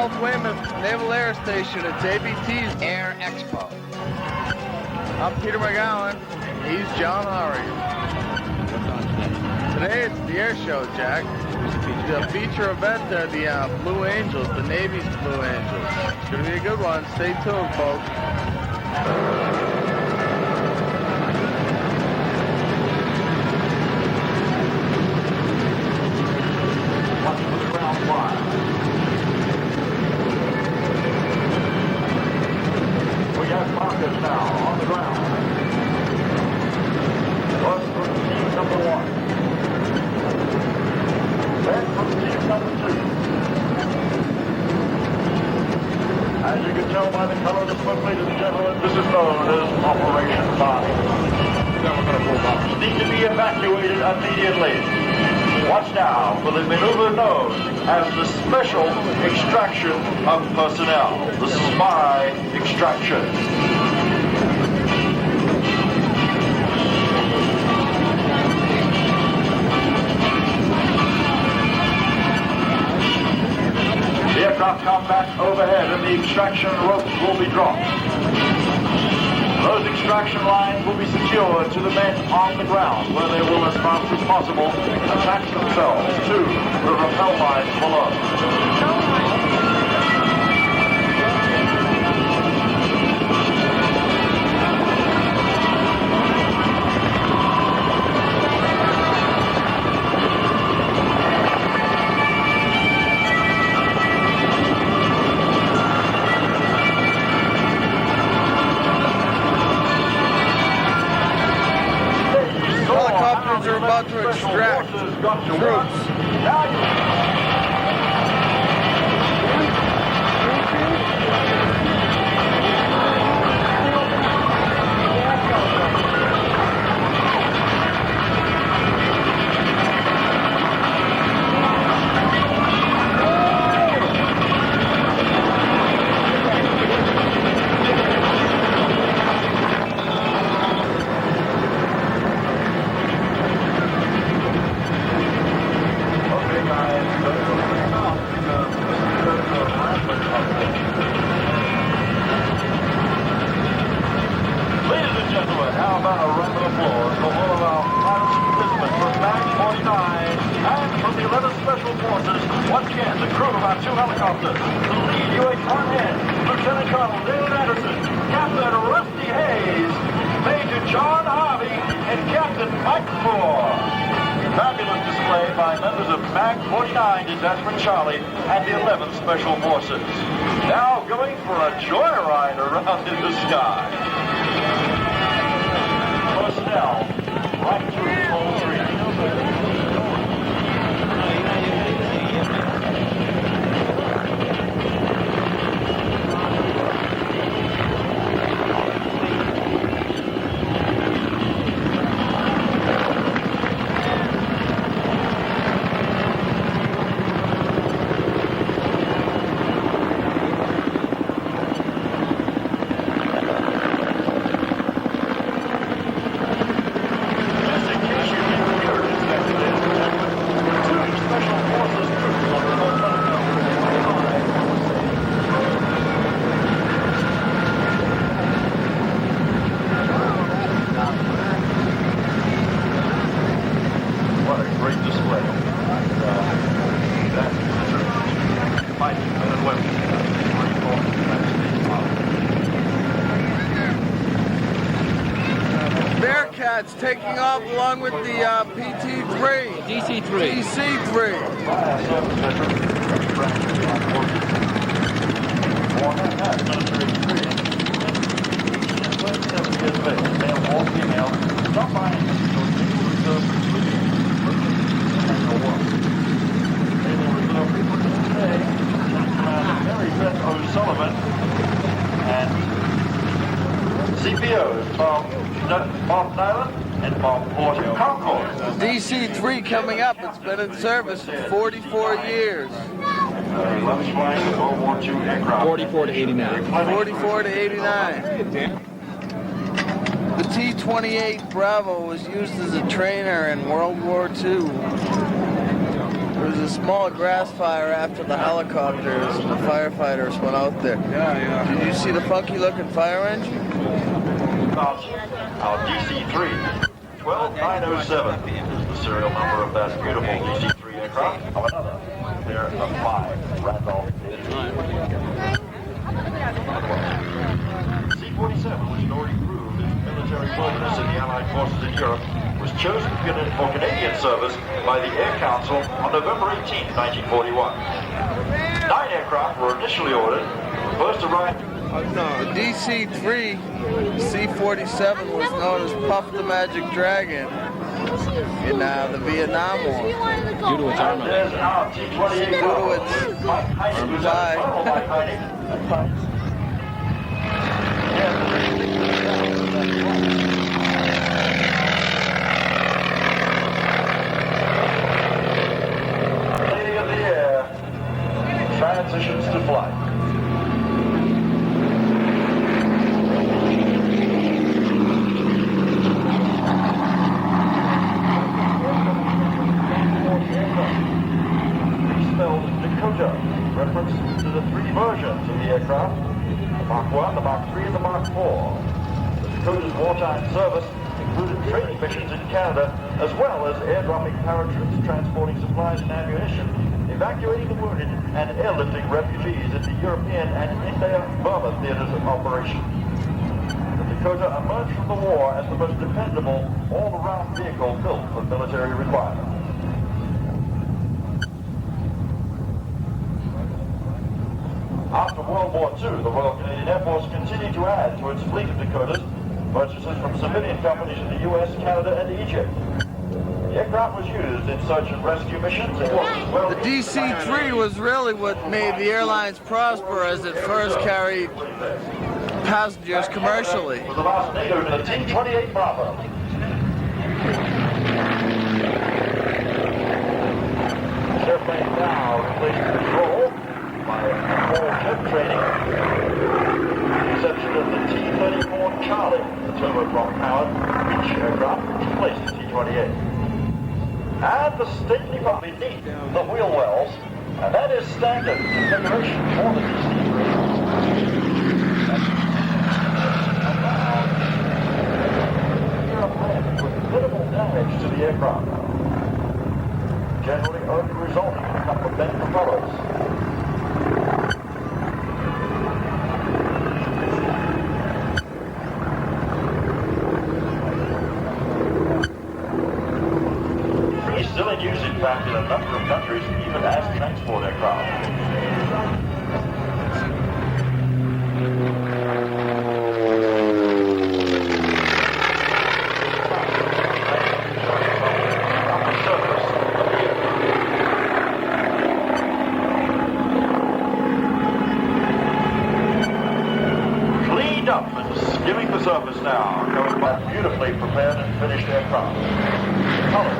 South Weymouth Naval Air Station. It's ABT's Air Expo. I'm Peter McGowan. He's John Horrigan. What's on today? Today it's the air show, Jack. The feature event are the Blue Angels, the Navy's Blue Angels. It's going to be a good one. Stay tuned, folks. We got markers now on the ground. First from team number 1. Then from team number 2. As you can tell by the color of the smoke, ladies and gentlemen, this is known as Operation Body. Need to be evacuated immediately. Watch now for the maneuver known as the Special Extraction of Personnel, the Spy Extraction. The aircraft come back overhead and the extraction ropes will be dropped. Those extraction lines will be secured to the men on the ground, where they will, as fast as possible, attach themselves to the rappel lines below. Helicopters are about to extract troops. Once again, the crew of our 2 helicopters, the lead UH-1 Lieutenant Colonel David Anderson, Captain Rusty Hayes, Major John Harvey, and Captain Mike Moore. Fabulous display by members of MAG 49 Detachment Charlie and the 11th Special Forces. Now going for a joyride around in the sky. Personnel, right through Pole 3. Bearcats taking off along with the PT-3. DC-3. DC-3. O'Sullivan and CPOs from Bob Nyland and Bob Porter Concord. DC-3 coming up. It's been in service for 44 years. 44 to 89. 44 to 89. The T-28 Bravo was used as a trainer in World War II. It was a small grass fire after the helicopters and the firefighters went out there. Yeah. Did you see the funky looking fire engine? Our DC-3, 12907 is the serial number of that beautiful DC-3 aircraft of another pair of 5 Randolph. C-47, which had already proved its military boldness in the Allied forces in Europe, was chosen for Canadian service by the Air Council on November 18, 1941. 9 aircraft were initially ordered. The first arrived. No, the DC-3 C-47 was known as Puff the Magic Dragon in the Vietnam War. Due to its armament. There's our T-28 Due to its Mike Heine, who's at the Colonel Mike Heine. Lady of the Air transitions to flight. Spelled Dakota, reference to the 3 versions of the aircraft, the Mach 1, the Mach 3, and the Mach 4. The Dakota's wartime service included training missions in Canada, as well as airdropping paratroops transporting supplies and ammunition, evacuating the wounded, and airlifting refugees into European and India-Burma theaters of operation. The Dakota emerged from the war as the most dependable, all-around vehicle built for military requirements. After World War II, the Royal Canadian Air Force continued to add to its fleet of Dakotas, purchases from civilian companies in the U.S., Canada, and Egypt. The aircraft was used in search and rescue missions. It was as well. The DC-3 was really what made the airlines prosper, as it first carried passengers commercially. For the last NATO to the T-28 Bravo. Airplane now replaced control by full jet training, with the exception of the T-34 Charlie, the turboprop-powered Beech aircraft, replaced the T-28. And the stately beneath the wheel wells, and that is standard configuration for the DC-3. With minimal damage to the aircraft, generally only resulting in a couple of bent propellers. Still in use, in fact, in a number of countries, even as transport aircraft. Cleaned up and skimming the surface now, going by beautifully prepared and finished aircraft. Colors.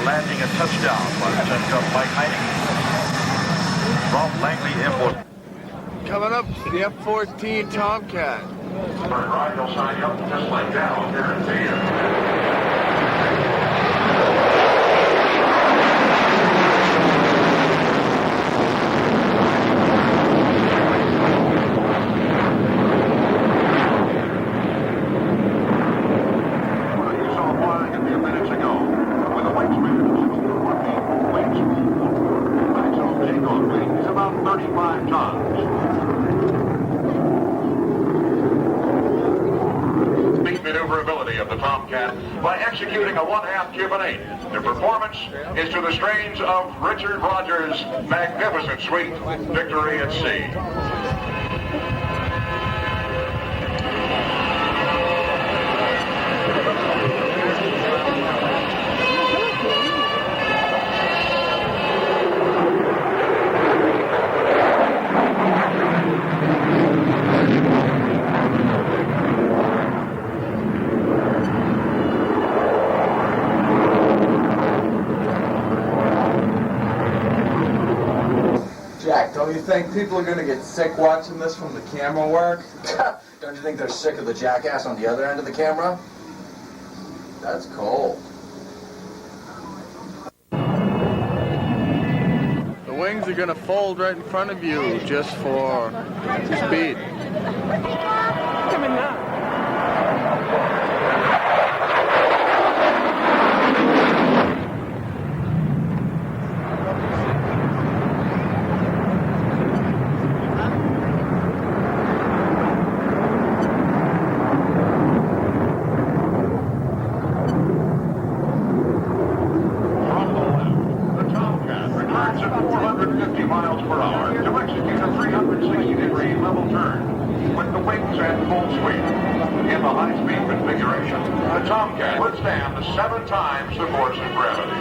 Landing and touchdown by Lieutenant Mike Heine from Langley Airport. Coming up, the F-14 Tomcat. For a ride, they'll sign you up just like that on guarantee. Maneuverability of the Tomcat by executing a 1/2 Cuban 8. The performance is to the strains of Richard Rodgers' magnificent suite, Victory at Sea. Don't you think people are going to get sick watching this from the camera work? Don't you think they're sick of the jackass on the other end of the camera? That's cold. The wings are going to fold right in front of you just for speed. Coming now. The Tomcat withstands 7 times the force of gravity.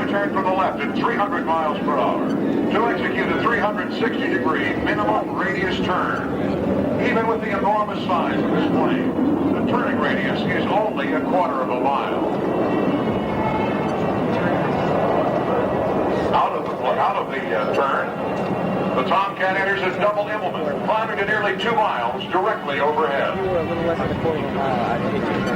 Turn to the left at 300 miles per hour to execute a 360-degree minimum radius turn. Even with the enormous size of this plane, the turning radius is only a quarter of a mile. Out of the turn, the Tomcat enters a double implement, climbing to nearly 2 miles directly overhead. You were a little less than a quarter of a mile. I'd hit you.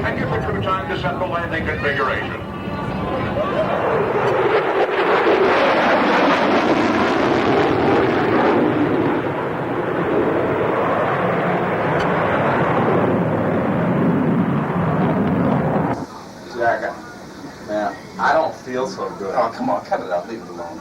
And give the crew time to set the landing configuration. Jack, man, I don't feel so good. Oh, come on, cut it out. Leave it alone.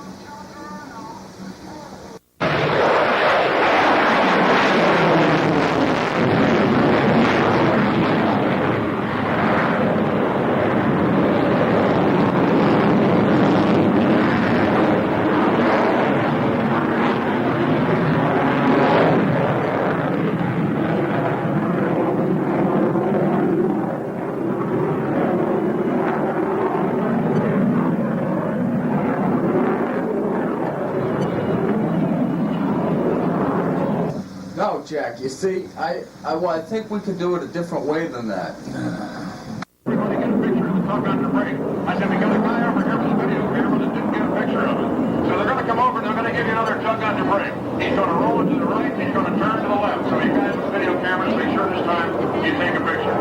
Jack. You see, I think we can do it a different way than that. We're going to get a picture of the tug under brake. I said, we got a guy over here with the video camera that didn't get a picture of it. So they're going to come over and they're going to give you another tug under brake. He's going to roll it to the right and he's going to turn to the left. So you guys with video cameras, make sure this time you take a picture.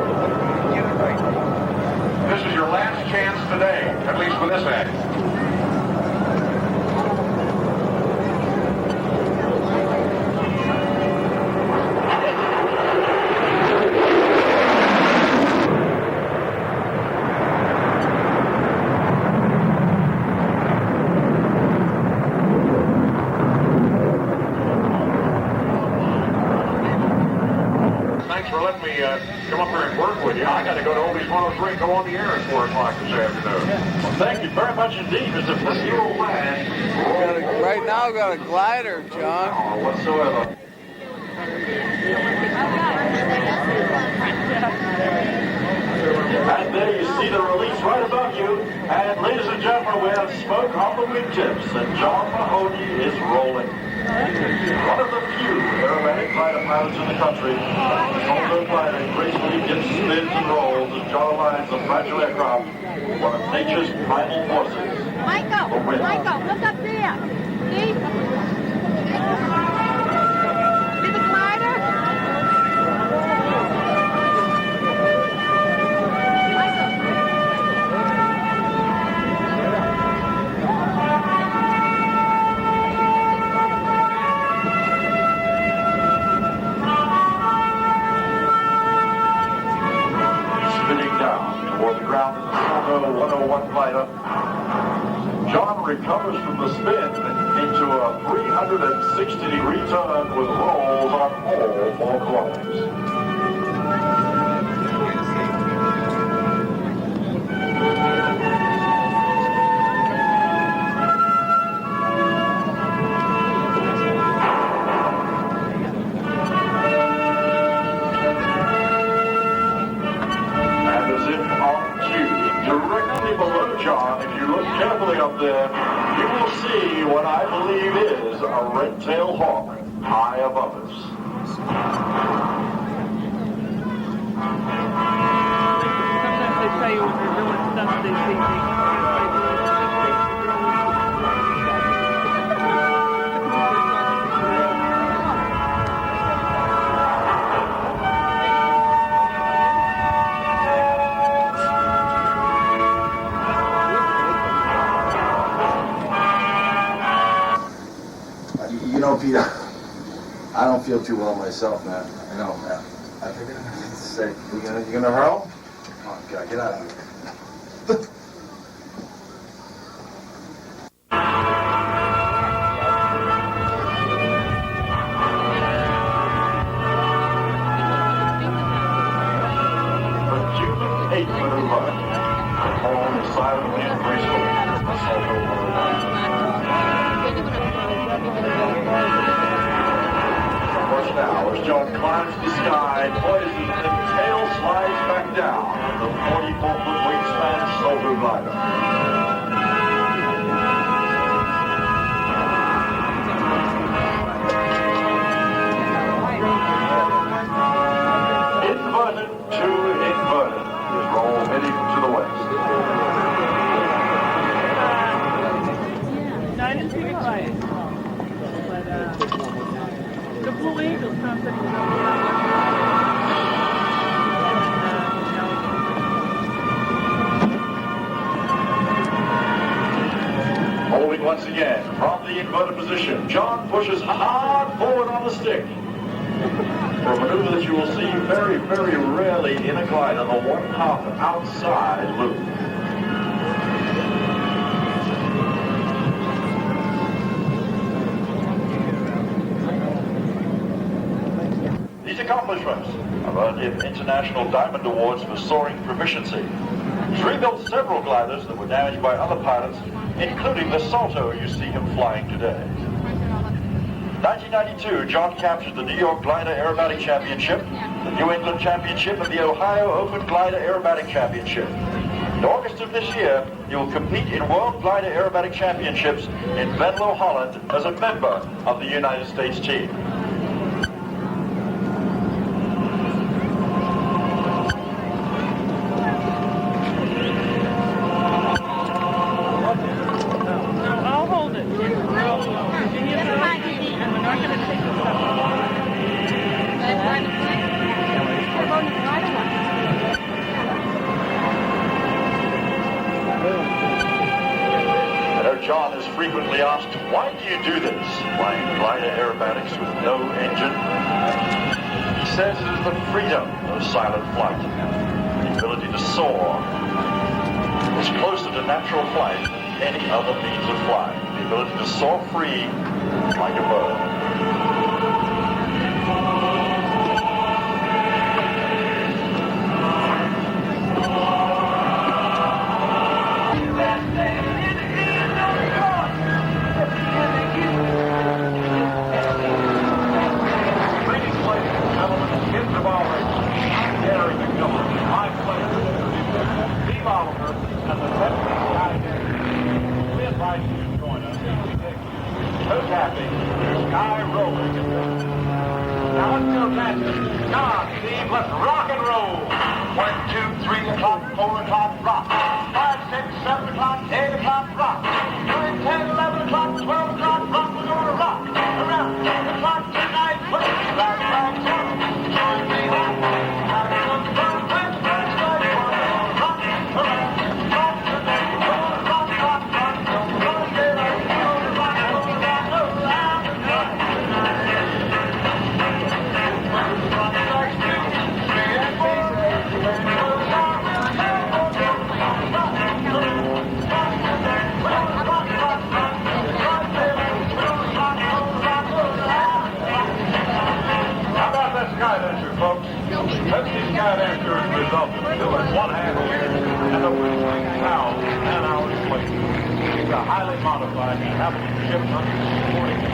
This is your last chance today, at least for this act. Come up here and work with you. I got to go to Obi's Mono's Ring, go on the air at 4 o'clock this afternoon. Well, thank you very much indeed, Mr. Festival Land. Right now, we got a glider, John. Or whatsoever. And there you see the release right above you. And ladies and gentlemen, we have smoke on the wingtips, and John Mahoney is rolling. One of the few aerobatic glider pilots in the country. The Salto glider gracefully dips, spins, and rolls as John aligns the fragile aircraft, one of nature's primal forces. Michael, look up there. See? See the glider? Toward the ground in the Salto 101 glider. John recovers from the spin into a 360-degree turn with rolls on all 4 corners. John, if you look carefully up there, you will see what I believe is a red-tailed hawk high above us. Sometimes they tell you when they're doing stuff they see. Peter, I don't feel too well myself, man. I know, man. I think it's sick. You gonna hurl? Come on, get out of here. The Cuban 8 maneuver. Home silently and gracefully. Salto 101. Watch now as John climbs the sky, poises, and tail slides back down the 44-foot wingspan Salto glider. Inverted to inverted. Roll heading to the west. No, I didn't see the glider. But, the Blue Angels comes in. Holding once again from the inverted position, John pushes hard forward on the stick. For a maneuver that you will see very, very rarely in a glider, the 1/2 outside loop. These accomplishments have earned him international diamond awards for soaring proficiency. He's rebuilt several gliders that were damaged by other pilots, including the Salto you see him flying today. 1992, John captured the New York Glider Aerobatic Championship, the New England Championship, and the Ohio Open Glider Aerobatic Championship. In August of this year, he will compete in World Glider Aerobatic Championships in Venlo, Holland, as a member of the United States team. acrobatics with no engine. He says it is the freedom of silent flight, the ability to soar. It's closer to natural flight than any other means of flying, the ability to soar free like a bird. Now let's go magic. Come on, Steve, let's rock and roll. 1, 2, 3 o'clock, 4 o'clock, rock. 5, 6, 7 o'clock, 8 o'clock, rock. 9, 10, 11 o'clock, 12 o'clock, rock. We're gonna rock around 10 o'clock tonight. Let's rock, rock, rock. Join me, rock. Pepsi Skydancer is the result of doing 1/2 year and a whistling cow 10 hours later. It's a highly modified capital ship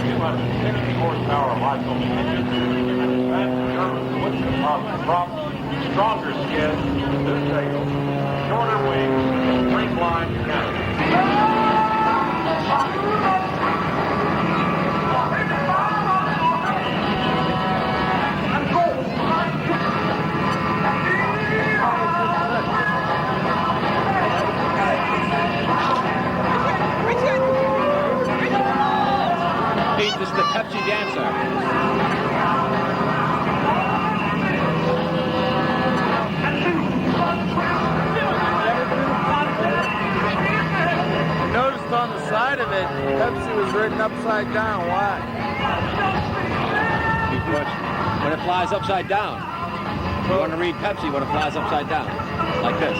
260 horsepower light-on engine and advanced German wood composite prop, stronger skin, new tail, shorter wings, and streamlined canopy. This is the Pepsi dancer. Noticed on the side of it, Pepsi was written upside down. Why? Because when it flies upside down, you want to read Pepsi when it flies upside down, like this.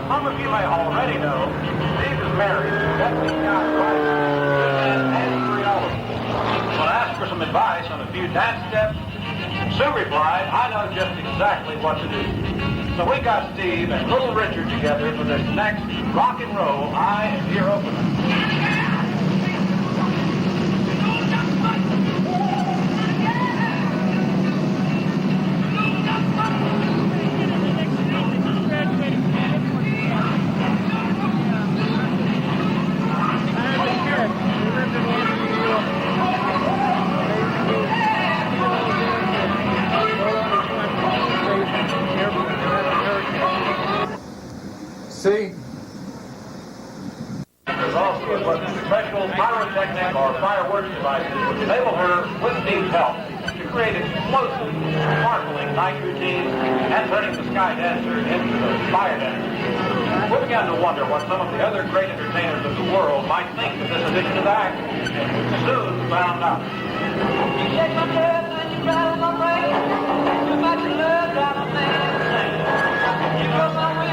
Some of you may already know, Steve is married to Pepsi Sky and 3 elements. When asked for some advice on a few dance steps, Sue replied, I know just exactly what to do. So we got Steve and little Richard together for this next rock and roll eye and ear opener. See? There's also a special pyrotechnic or fireworks devices which enable her, with Steve's help, to create explosive, sparkling night routines and turning the Sky Dancer into the Fire Dancer. We began to wonder what some of the other great entertainers of the world might think of this edition of the act. Soon found out. You shake my nerves and you rattle my brain. Too much love drives a man insane. You go my will.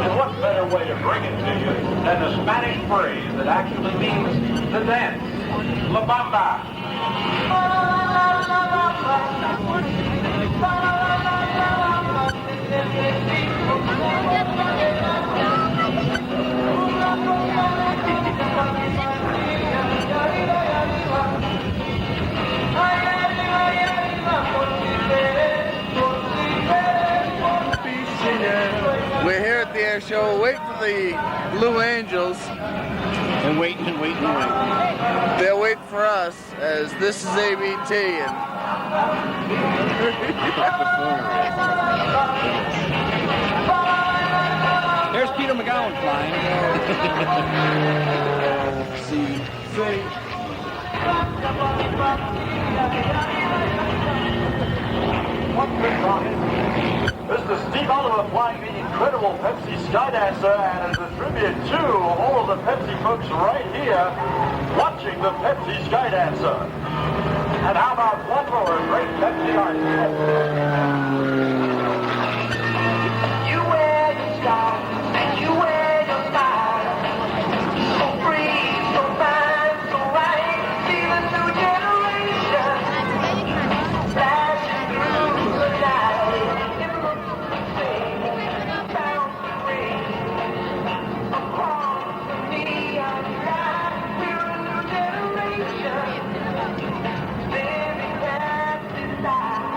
And what better way to bring it to you than the Spanish phrase that actually means the dance, La Bamba. so we'll wait for the Blue Angels. And wait and wait and wait. They'll wait for us, as this is ABT, and There's Peter McGowan flying. See. This is Steve Oliver flying the incredible Pepsi Skydancer, and as a tribute to all of the Pepsi folks right here watching the Pepsi Skydancer. And how about one more great Pepsi artist? You wear your style, and you wear your style. So free, so fine, so right. See the new generation flashing through the night. It looks the same, sounds the ring. Across the neon sky, we're a new generation living past desire.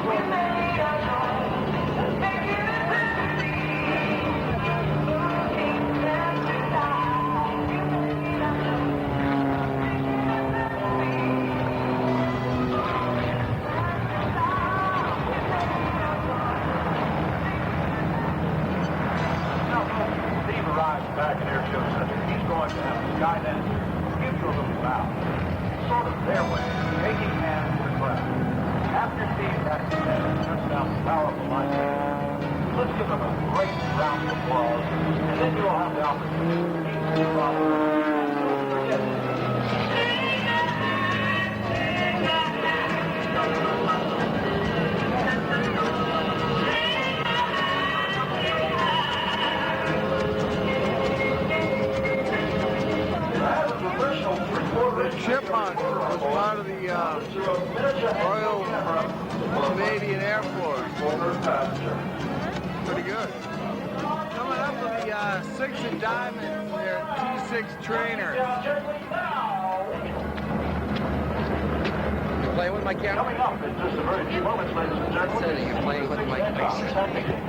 We made our own, making it happy. Looking past desire. Now, Steve arrives back at Air Show Center. He's going to have the Skydancer give you a little bow. Sort of their way, taking hands with the crowd. After Steve has just down the powerful line, let's give them a great round of applause, and then you'll have the opportunity to forget it. Chipmunk was part of the Royal Canadian Air Force. Pretty good. Coming up with the 6 and Diamond, their T6 trainer. You playing with my camera? Coming up in just a very few moments, ladies and gentlemen. Said you're playing with my face.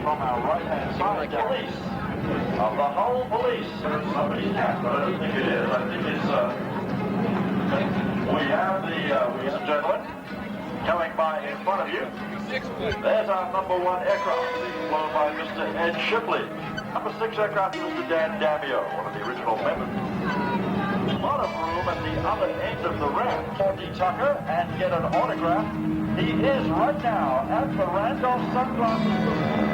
From our right-hand side, police of the whole police. Somebody's hat, but I don't think it is. I think it's, we have the, ladies and gentlemen, coming by in front of you. There's our number 1 aircraft, flown by Mr. Ed Shipley. Number 6 aircraft, Mr. Dan Damio, one of the original members. A lot of room at the other end of the ramp. Cordy Tucker, and get an autograph. He is right now at the Randolph Sunglasses booth.